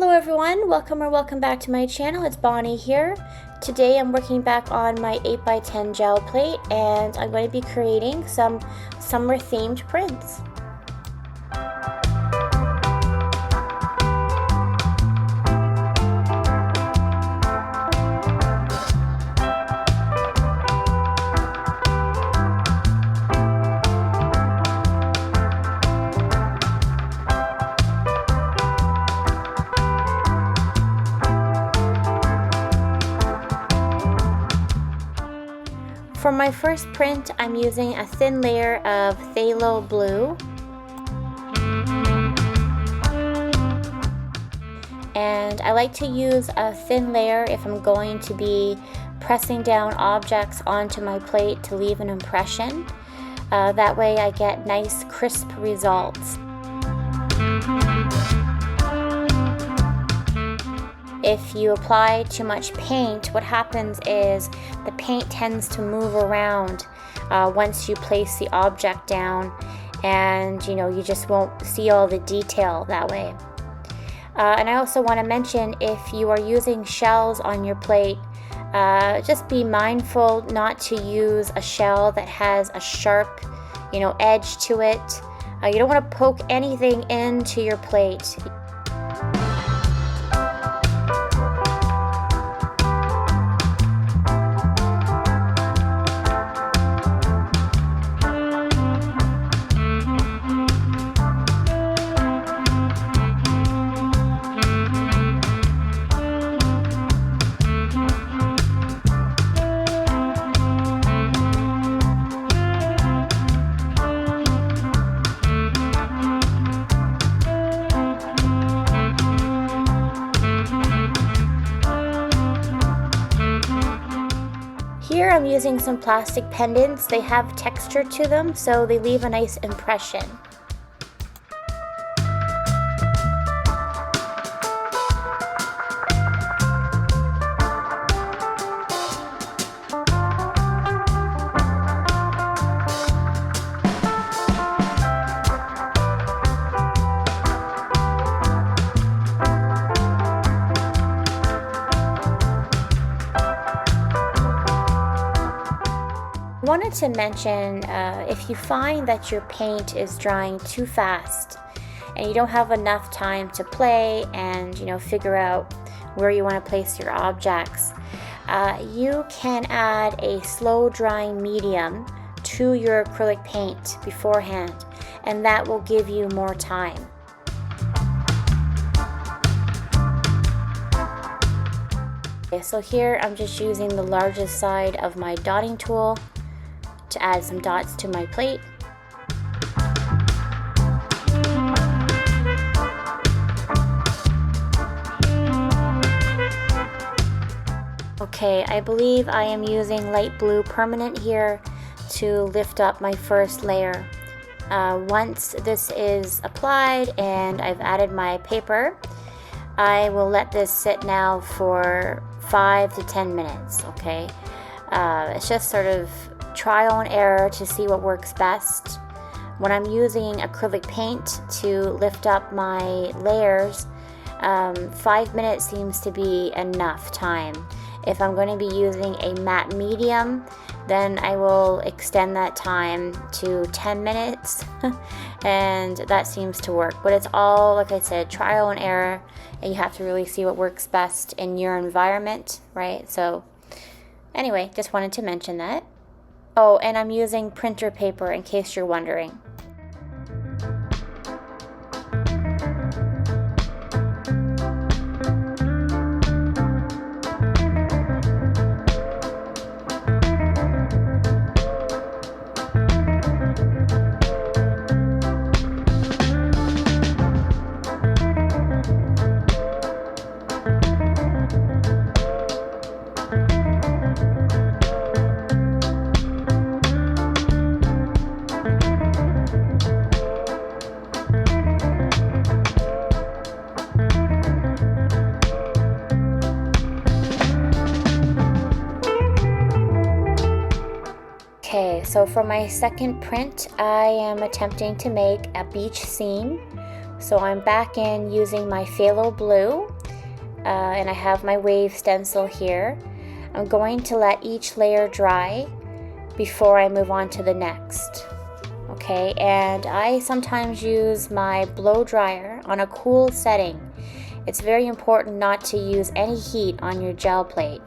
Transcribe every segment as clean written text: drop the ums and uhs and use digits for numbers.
Hello everyone, welcome back to my channel. It's Bonnie here. Today I'm working back on my 8x10 gel plate and I'm going to be creating some summer themed prints. For my first print, I'm using a thin layer of phthalo blue. And I like to use a thin layer if I'm going to be pressing down objects onto my plate to leave an impression. That way I get nice crisp results. If you apply too much paint, what happens is the paint tends to move around once you place the object down, and you just won't see all the detail that way. And I also want to mention, if you are using shells on your plate, just be mindful not to use a shell that has a sharp edge to it. You don't want to poke anything into your plate. Here I'm using some plastic pendants. They have texture to them, so they leave a nice impression. I wanted to mention, if you find that your paint is drying too fast and you don't have enough time to play and figure out where you want to place your objects, you can add a slow drying medium to your acrylic paint beforehand, and that will give you more time. Okay, so here I'm just using the largest side of my dotting tool to add some dots to my plate. Okay, I believe I am using light blue permanent here to lift up my first layer. Once this is applied and I've added my paper, I will let this sit now for 5 to 10 minutes, okay? It's just sort of trial and error to see what works best. When I'm using acrylic paint to lift up my layers, 5 minutes seems to be enough time. If I'm going to be using a matte medium, then I will extend that time to 10 minutes and that seems to work. But it's all, like I said, trial and error, and you have to really see what works best in your environment, right? So anyway, just wanted to mention that. Oh, and I'm using printer paper in case you're wondering. Okay, so for my second print, I am attempting to make a beach scene So I'm back in using my phthalo blue, and I have my wave stencil here. I'm going to let each layer dry before I move on to the next. Okay, and I sometimes use my blow dryer on a cool setting. It's very important not to use any heat on your gel plate.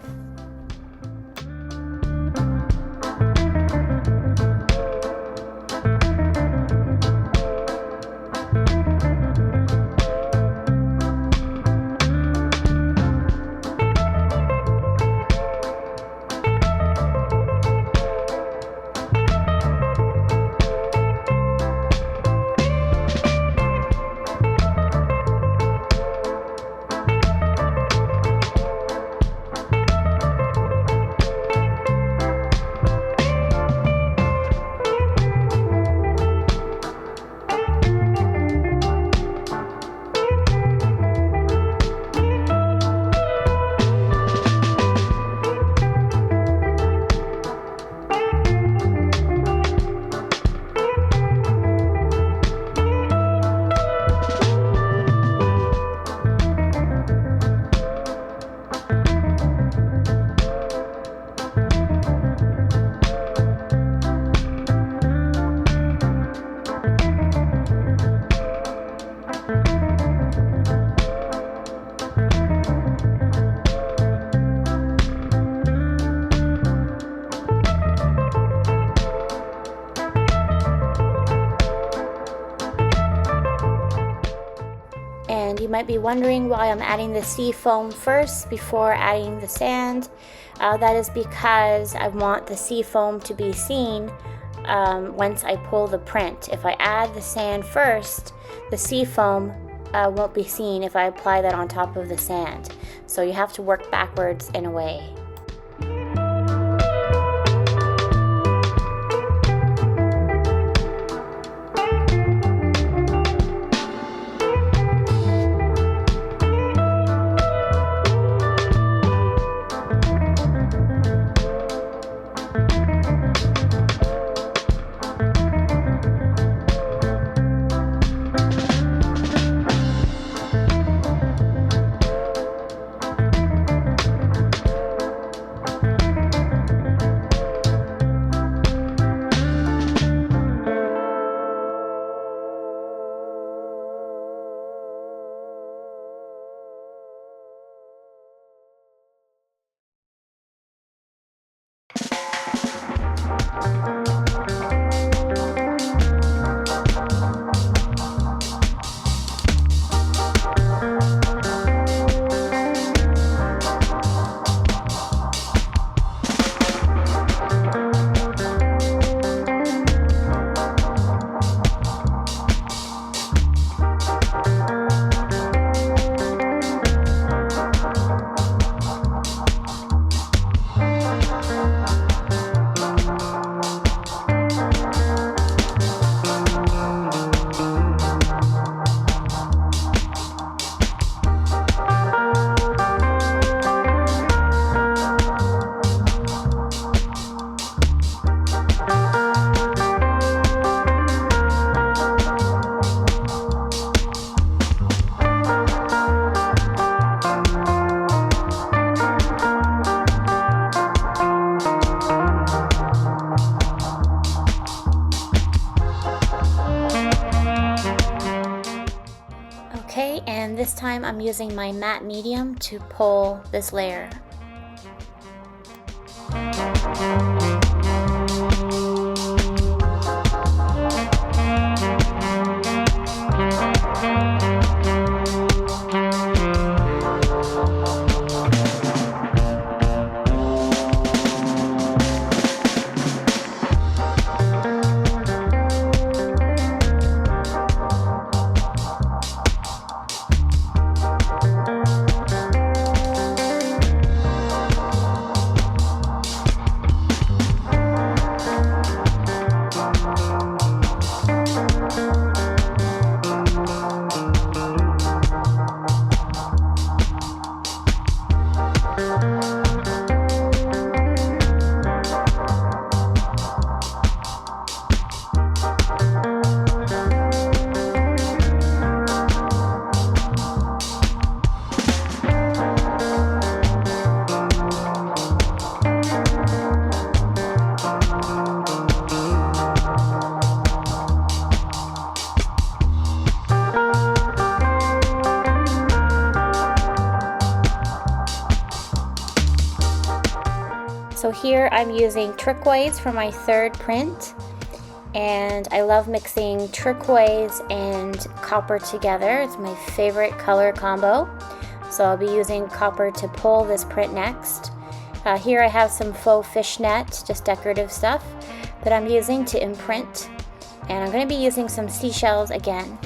And you might be wondering why I'm adding the sea foam first before adding the sand. That is because I want the sea foam to be seen once I pull the print. If I add the sand first, the sea foam won't be seen if I apply that on top of the sand. So you have to work backwards in a way. Okay, and this time I'm using my matte medium to pull this layer. So here I'm using turquoise for my third print, and I love mixing turquoise and copper together. It's my favorite color combo. So I'll be using copper to pull this print next. Here I have some faux fishnet, just decorative stuff, that I'm using to imprint. And I'm going to be using some seashells again.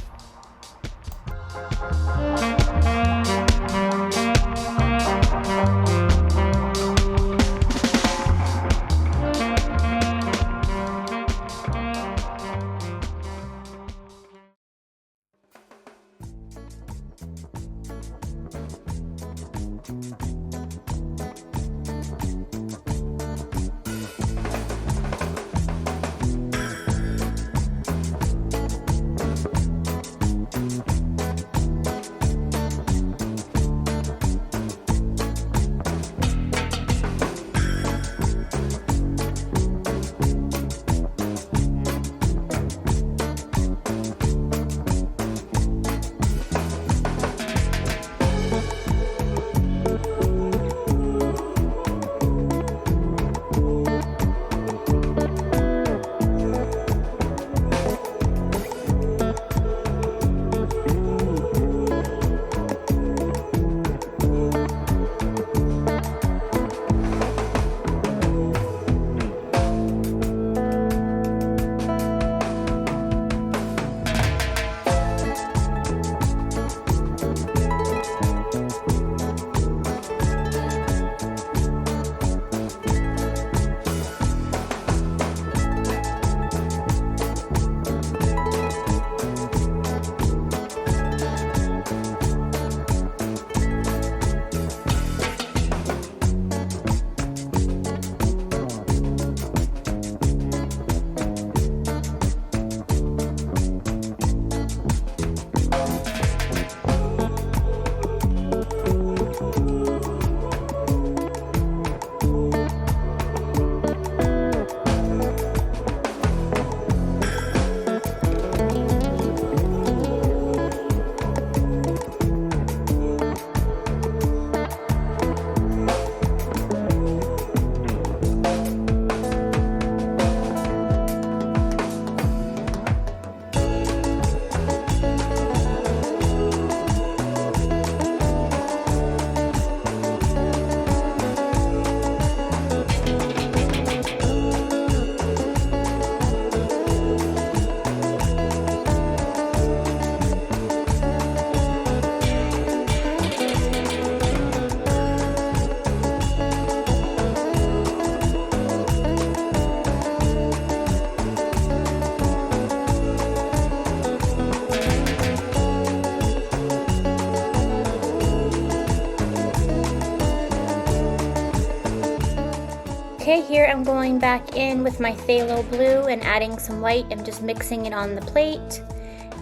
Okay, here I'm going back in with my phthalo blue and adding some white. I'm just mixing it on the plate.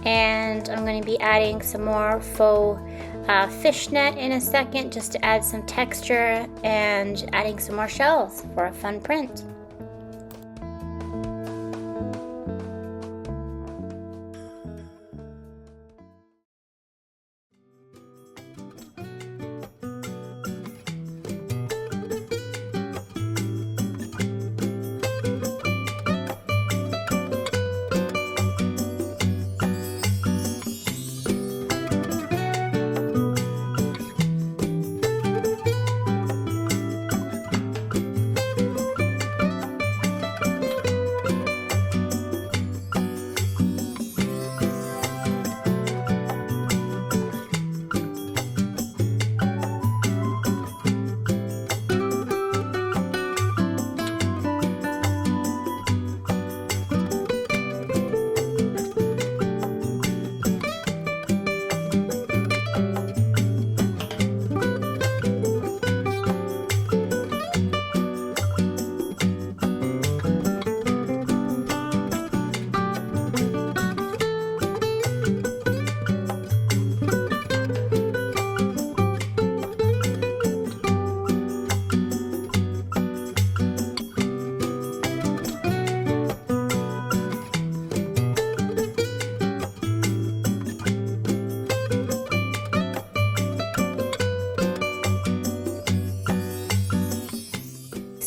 And I'm going to be adding some more faux fishnet in a second just to add some texture, and adding some more shells for a fun print.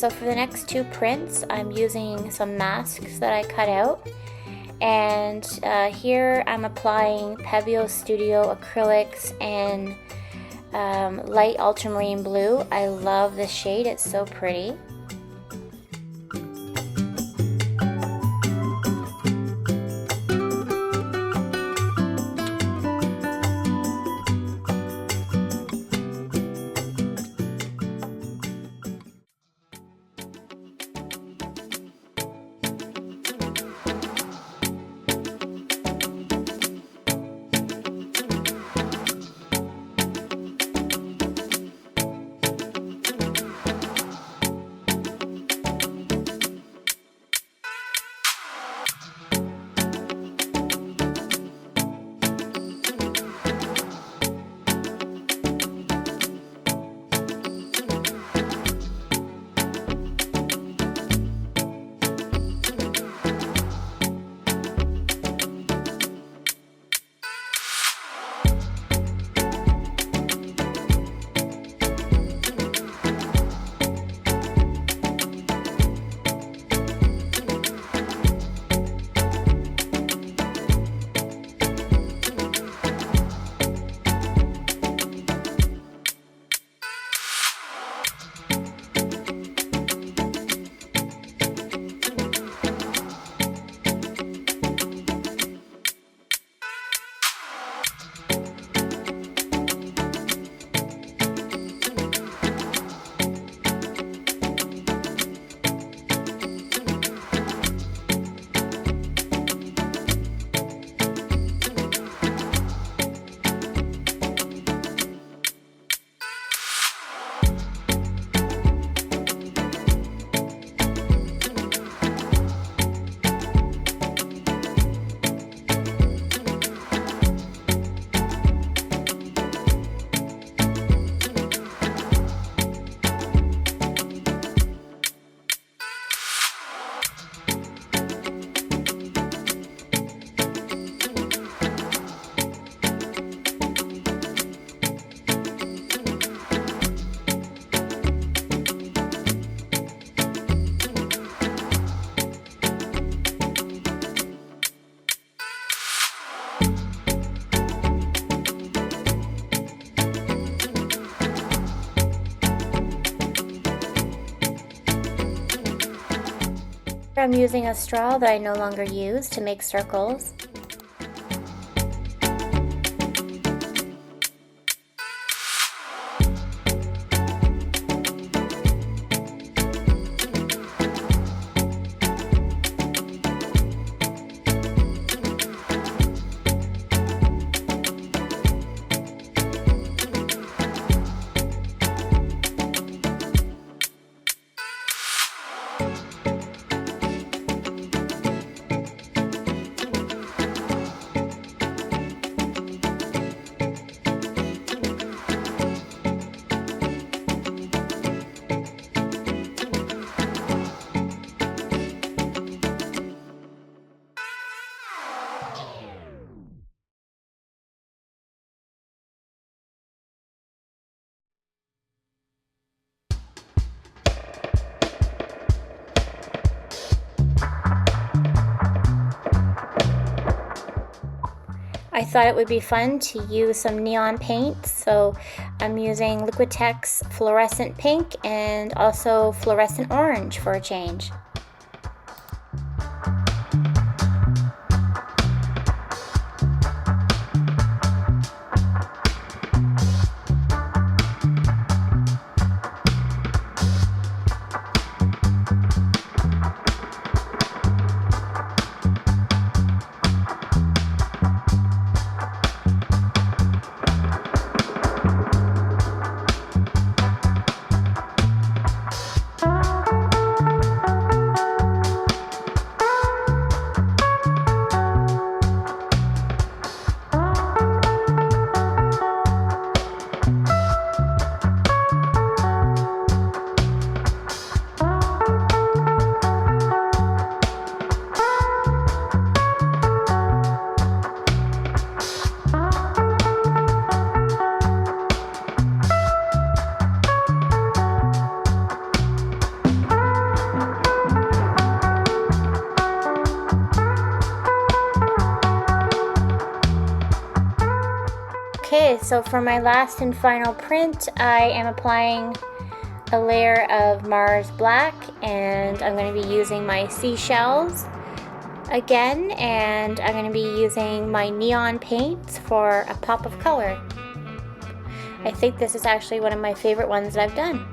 So for the next two prints, I'm using some masks that I cut out. And here I'm applying Pebeo Studio acrylics in light ultramarine blue. I love this shade, it's so pretty. I'm using a straw that I no longer use to make circles. I thought it would be fun to use some neon paints, so I'm using Liquitex fluorescent pink and also fluorescent orange for a change. so for my last and final print, I am applying a layer of Mars Black, and I'm going to be using my Seashells again, and I'm going to be using my neon paints for a pop of color. I think this is actually one of my favorite ones that I've done.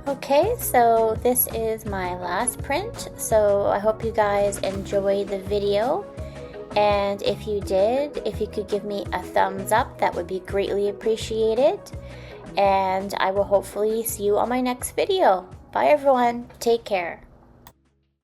Okay, so this is my last print, so I hope you guys enjoyed the video, and if you did, if you could give me a thumbs up, that would be greatly appreciated, and I will hopefully see you on my next video. Bye everyone, take care.